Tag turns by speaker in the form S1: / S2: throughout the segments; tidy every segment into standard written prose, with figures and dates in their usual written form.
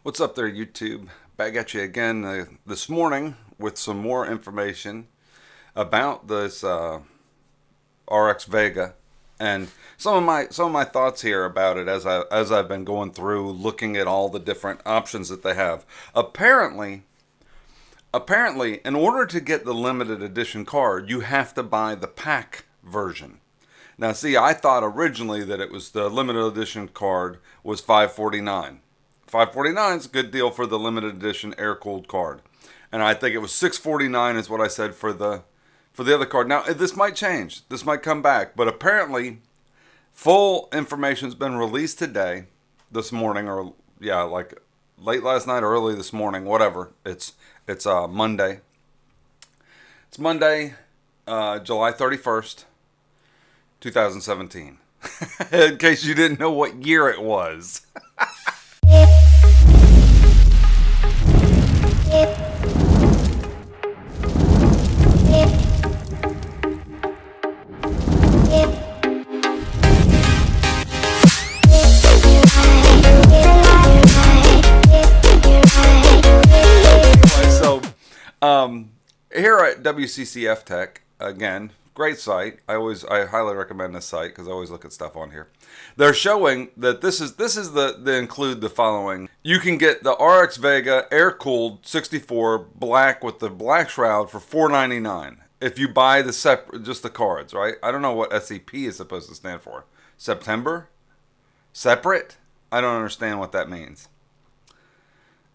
S1: What's up there, YouTube? Back at you again this morning with some more information about this RX Vega and some of my thoughts here about it as I've been going through looking at all the different options that they have. Apparently, in order to get the limited edition card, you have to buy the pack version. Now, see, I thought originally that it was the limited edition card was $549. $549 is a good deal for the limited edition air cooled card, and I think it was $649 is what I said for the other card. Now, this might change. This might come back, but apparently, full information's been released today, this morning, or yeah, like late last night or early this morning, whatever. It's Monday. It's Monday, July 31st. 2017. In case you didn't know what year it was. Here at WCCF Tech, again, great site. I highly recommend this site because I always look at stuff on here. They're showing that this is they include the following. You can get the RX Vega air cooled 64 black with the black shroud for $499 if you buy just the cards, right? I don't know what SEP is supposed to stand for. September? Separate? I don't understand what that means.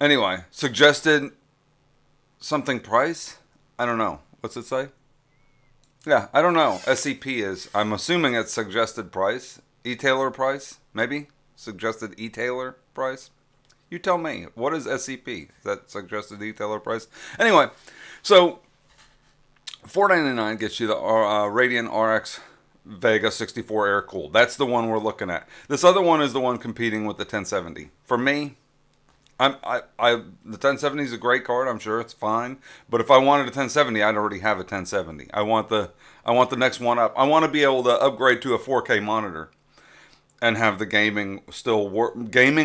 S1: Anyway, suggested something price? I don't know. What's it say? Yeah, I don't know. SEP is, I'm assuming it's suggested price. E-tailer price, maybe? Suggested e-tailer price? You tell me. What is SEP? Is that suggested e-tailer price? Anyway, so $499 gets you the Radeon RX Vega 64 air cooled. That's the one we're looking at. This other one is the one competing with the 1070. For me, the 1070 is a great card. I'm sure it's fine. But if I wanted a 1070, I'd already have a 1070. I want the next one up. I want to be able to upgrade to a 4K monitor and have the gaming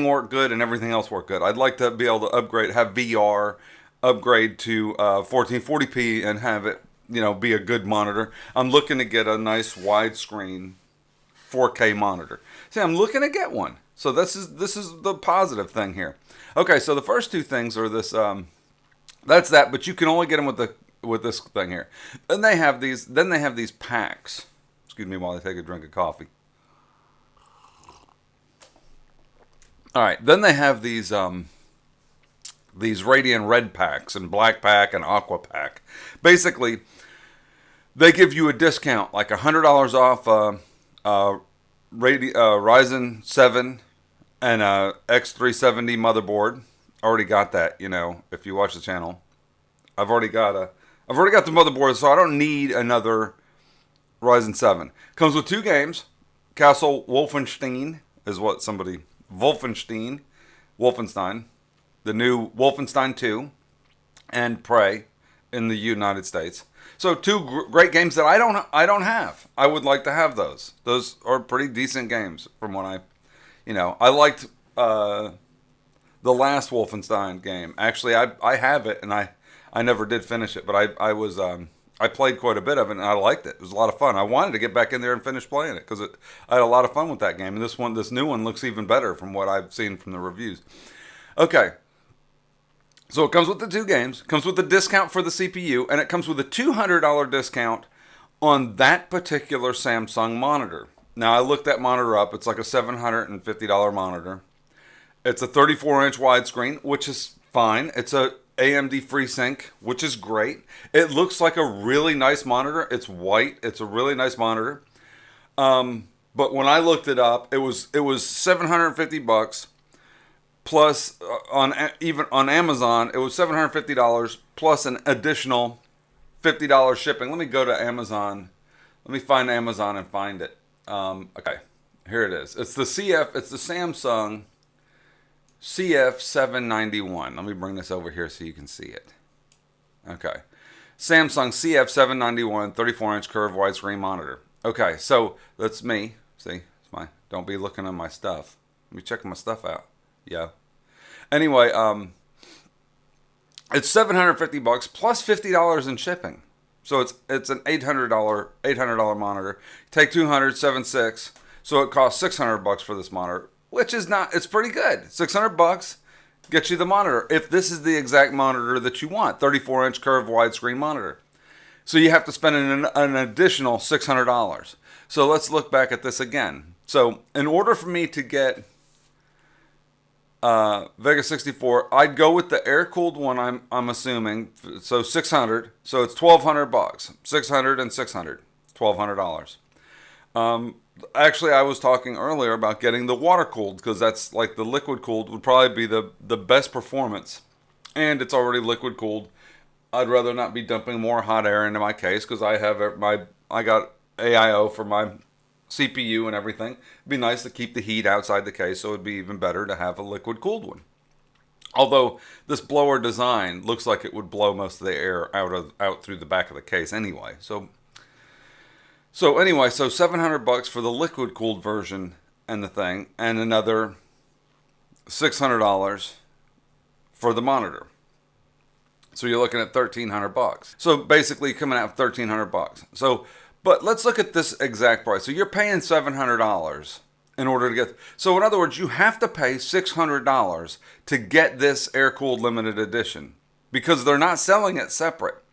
S1: work good and everything else work good. I'd like to be able to upgrade, have VR, upgrade to 1440p and have it, be a good monitor. I'm looking to get a nice widescreen 4K monitor. See, I'm looking to get one. So this is the positive thing here. Okay, so the first two things are this. That's that, but you can only get them with this thing here. Then they have these packs. Excuse me while I take a drink of coffee. All right, then they have these Radeon Red packs and Black pack and Aqua pack. Basically, they give you a discount, like $100 off Ryzen 7 and a X370 motherboard. Already got that, if you watch the channel. I've already got the motherboard, so I don't need another Ryzen 7. Comes with two games. Castle Wolfenstein is what somebody Wolfenstein, the new Wolfenstein 2 and Prey in the United States. So two great games that I don't have. I would like to have those. Those are pretty decent games from when I liked the last Wolfenstein game. Actually, I have it and I never did finish it, but I played quite a bit of it and I liked it. It was a lot of fun. I wanted to get back in there and finish playing it because I had a lot of fun with that game. And this new one looks even better from what I've seen from the reviews. Okay. So it comes with the two games, comes with a discount for the CPU, and it comes with a $200 discount on that particular Samsung monitor. Now, I looked that monitor up. It's like a $750 monitor. It's a 34-inch widescreen, which is fine. It's a AMD FreeSync, which is great. It looks like a really nice monitor. It's white. It's a really nice monitor. But when I looked it up, it was $750 plus even on Amazon, it was $750 plus an additional $50 shipping. Let me go to Amazon. Let me find Amazon and find it. Okay, here it is. It's the Samsung CF791. Let me bring this over here so you can see it. Okay. Samsung CF791 34-inch curved widescreen monitor. Okay, so that's me. See, it's don't be looking at my stuff. Let me check my stuff out. Yeah. Anyway, it's $750 plus $50 in shipping. So it's an $800 monitor. Take 200, 7.6. So it costs $600 for this monitor, which is not, it's pretty good. $600 gets you the monitor. If this is the exact monitor that you want, 34-inch curved widescreen monitor. So you have to spend an additional $600. So let's look back at this again. So in order for me to get Vega 64, I'd go with the air-cooled one, I'm assuming. So 600. So it's $1,200. 600 and 600. $1,200. Actually, I was talking earlier about getting the water-cooled, because that's like the liquid-cooled would probably be the best performance. And it's already liquid-cooled. I'd rather not be dumping more hot air into my case, because I got AIO for my CPU and everything. It'd be nice to keep the heat outside the case, so it'd be even better to have a liquid-cooled one. Although this blower design looks like it would blow most of the air out through the back of the case anyway. So $700 for the liquid-cooled version and the thing, and another $600 for the monitor. So you're looking at $1,300. So basically coming out $1,300. So, but let's look at this exact price. So you're paying $700 in order to get. So in other words, you have to pay $600 to get this air-cooled limited edition, because they're not selling it separate.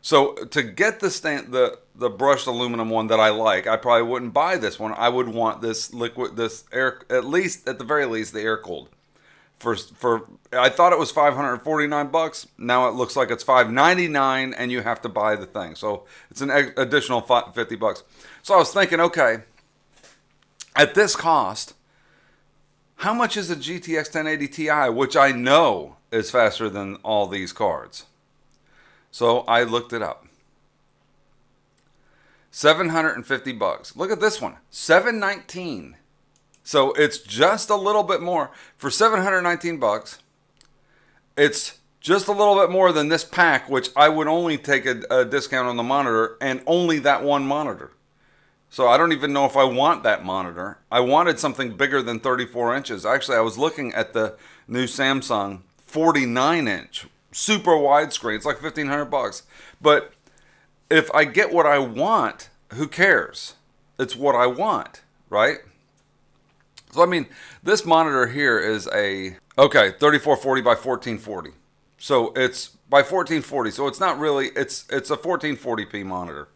S1: So to get the brushed aluminum one that I like, I probably wouldn't buy this one. I would want this air, at the very least, the air cooled. For I thought it was $549. Now it looks like it's $599, and you have to buy the thing. So it's an additional $50. So I was thinking, okay, at this cost, how much is a GTX 1080 Ti, which I know is faster than all these cards? So I looked it up. $750. Look at this one. $719. So it's just a little bit more. For $719, it's just a little bit more than this pack, which I would only take a discount on the monitor, and only that one monitor. So I don't even know if I want that monitor. I wanted something bigger than 34 inches. Actually, I was looking at the new Samsung 49-inch super widescreen. It's like $1,500. But if I get what I want, who cares? It's what I want, right? So I mean, this monitor here is 3440 by 1440. So it's by 1440. So it's not really, it's a 1440p monitor.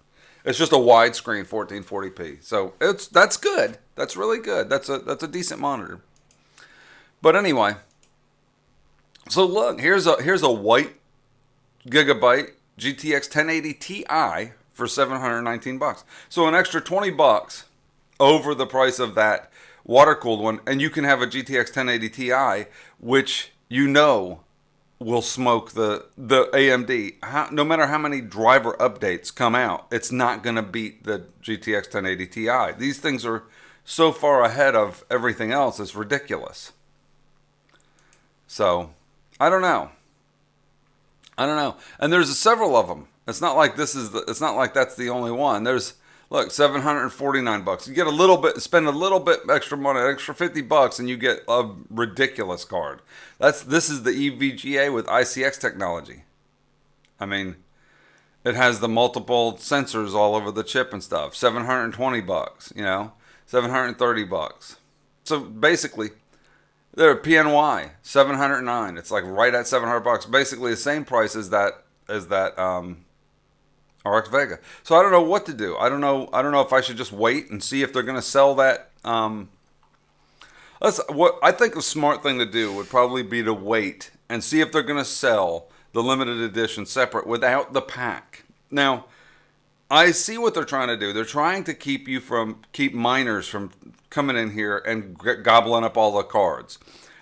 S1: It's just a widescreen 1440p. So that's good. That's really good. That's a decent monitor. But anyway, so look, here's a white gigabyte GTX 1080 Ti for $719. So an extra $20 over the price of that water-cooled one, and you can have a GTX 1080 Ti, which you know will smoke the AMD. No matter how many driver updates come out, it's not going to beat the GTX 1080 Ti. These things are so far ahead of everything else, it's ridiculous. So I don't know. And there's several of them. It's not like it's not like that's the only one. There's, look, $749. You get a little bit, spend a little bit extra money, extra $50, and you get a ridiculous card. This is the EVGA with ICX technology. I mean, it has the multiple sensors all over the chip and stuff. $720, $730. So basically, they're PNY, $709. It's like right at $700. Basically the same price as that RX Vega. So I don't know what to do. I don't know if I should just wait and see if they're going to sell that. What I think a smart thing to do would probably be to wait and see if they're going to sell the limited edition separate without the pack. Now, I see what they're trying to do. They're trying to keep miners from coming in here and gobbling up all the cards.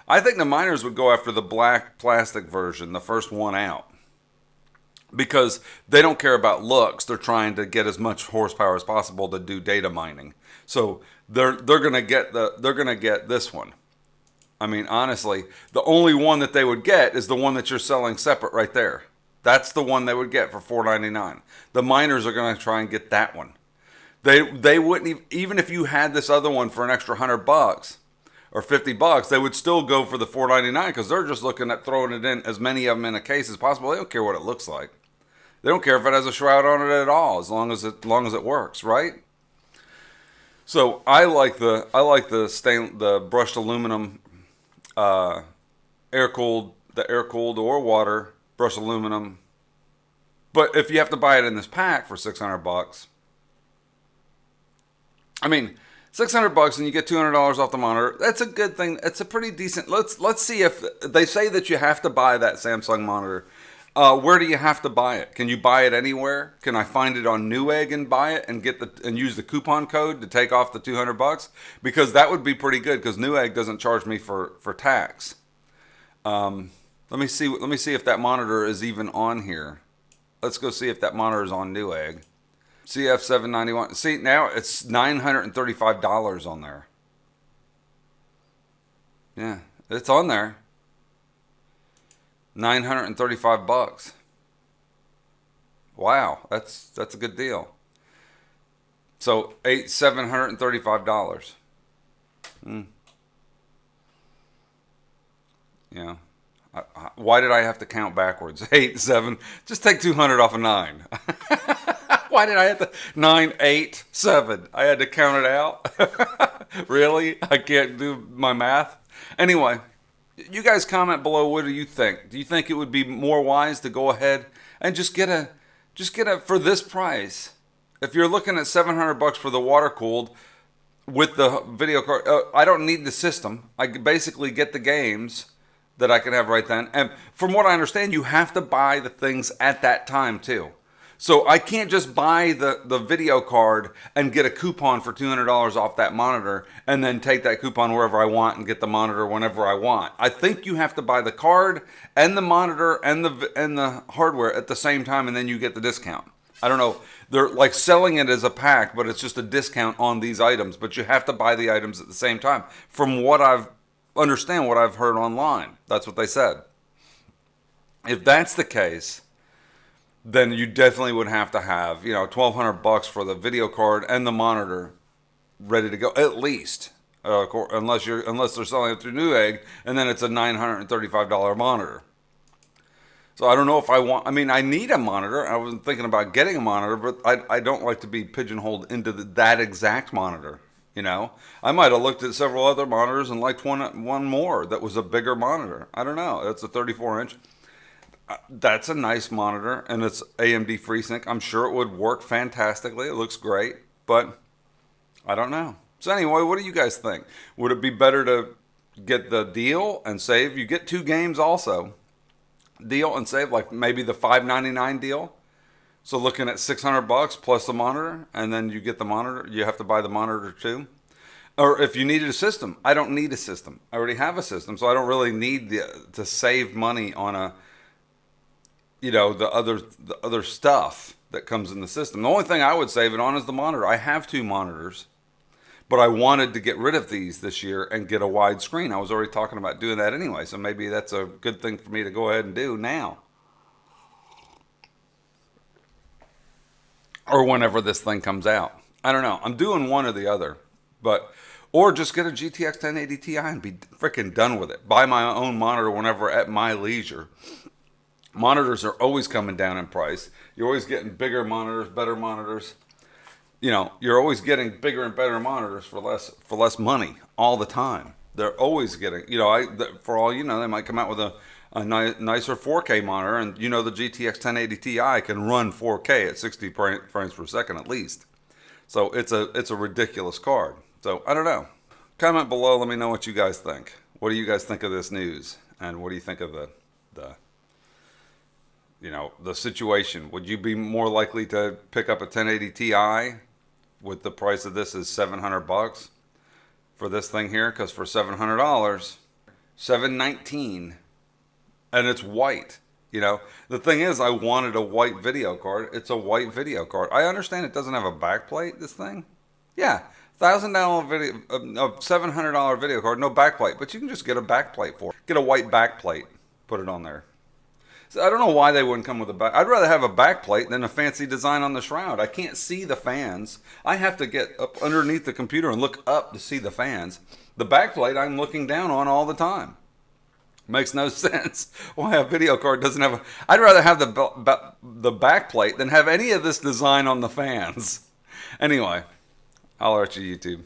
S1: I think the miners would go after the black plastic version, the first one out, because they don't care about looks. They're trying to get as much horsepower as possible to do data mining. So they're gonna get this one. I mean, honestly, the only one that they would get is the one that you're selling separate right there. That's the one they would get for $499. The miners are going to try and get that one. They wouldn't even if you had this other one for an extra $100 or $50, they would still go for the $499 because they're just looking at throwing it in, as many of them in a case as possible. They don't care what it looks like. They don't care if it has a shroud on it at all, as long as it works, right? So I like the brushed aluminum, air cooled or water brushed aluminum. But if you have to buy it in this pack for $600, I mean, $600 and you get $200 off the monitor. That's a good thing. It's a pretty decent. Let's see if they say that you have to buy that Samsung monitor. Where do you have to buy it? Can you buy it anywhere? Can I find it on Newegg and buy it and use the coupon code to take off the $200? Because that would be pretty good, because Newegg doesn't charge me for tax. Let me see if that monitor is even on here. Let's go see if that monitor is on Newegg. CF791. See, now it's $935 on there. Yeah, it's on there. $935. Wow, that's a good deal. So $735. Yeah. Why did I have to count backwards? 8, 7. Just take 200 off of 9. Why did I have to 9, 8, 7? I had to count it out. Really? I can't do my math. Anyway, you guys comment below. What do you think? Do you think it would be more wise to go ahead and just get a for this price? If you're looking at $700 for the water cooled with the video card, I don't need the system. I basically get the games that I can have right then. And from what I understand, you have to buy the things at that time too. So I can't just buy the video card and get a coupon for $200 off that monitor and then take that coupon wherever I want and get the monitor whenever I want. I think you have to buy the card and the monitor and the hardware at the same time, and then you get the discount. I don't know. They're like selling it as a pack, but it's just a discount on these items. But you have to buy the items at the same time. From what I've heard online, that's what they said. If that's the case, then you definitely would have to have, $1,200 for the video card and the monitor ready to go, at least, unless they're selling it through Newegg, and then it's a $935 monitor. So I don't know if I need a monitor. I wasn't thinking about getting a monitor, but I don't like to be pigeonholed into that exact monitor. I might have looked at several other monitors and liked one more that was a bigger monitor. I don't know. That's a 34-inch. That's a nice monitor, and it's AMD FreeSync. I'm sure it would work fantastically. It looks great, but I don't know. So anyway, what do you guys think? Would it be better to get the deal and save? You get 2 games also. Deal and save, like maybe the $599 deal. So looking at $600 plus the monitor, and then you get the monitor. You have to buy the monitor too. Or if you needed a system, I don't need a system. I already have a system, so I don't really need to save money on the other stuff that comes in the system. The only thing I would save it on is the monitor. I have 2 monitors, but I wanted to get rid of these this year and get a wide screen. I was already talking about doing that anyway, so maybe that's a good thing for me to go ahead and do now. Or whenever this thing comes out. I don't know. I'm doing one or the other. Or just get a GTX 1080 Ti and be freaking done with it. Buy my own monitor whenever at my leisure. Monitors are always coming down in price. You're always getting bigger monitors, better monitors. You're always getting bigger and better monitors for less money all the time. They're always getting, for all you know, they might come out with a nicer 4K monitor, and the GTX 1080 Ti can run 4K at 60 frames per second at least. So it's a ridiculous card. So I don't know. Comment below. Let me know what you guys think. What do you guys think of this news? And what do you think of the situation? Would you be more likely to pick up a 1080 Ti with the price of this is $700 for this thing here? Because for $700, $719, and it's white. The thing is, I wanted a white video card. It's a white video card. I understand it doesn't have a backplate, this thing. Yeah, $1,000 video, $700 video card, no backplate, but you can just get a backplate for it. Get a white backplate, put it on there. So I don't know why they wouldn't come with a back. I'd rather have a back plate than a fancy design on the shroud. I can't see the fans. I have to get up underneath the computer and look up to see the fans. The back plate I'm looking down on all the time. Makes no sense why a video card doesn't have a... I'd rather have the back plate than have any of this design on the fans. Anyway, I'll let you YouTube.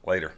S1: Later.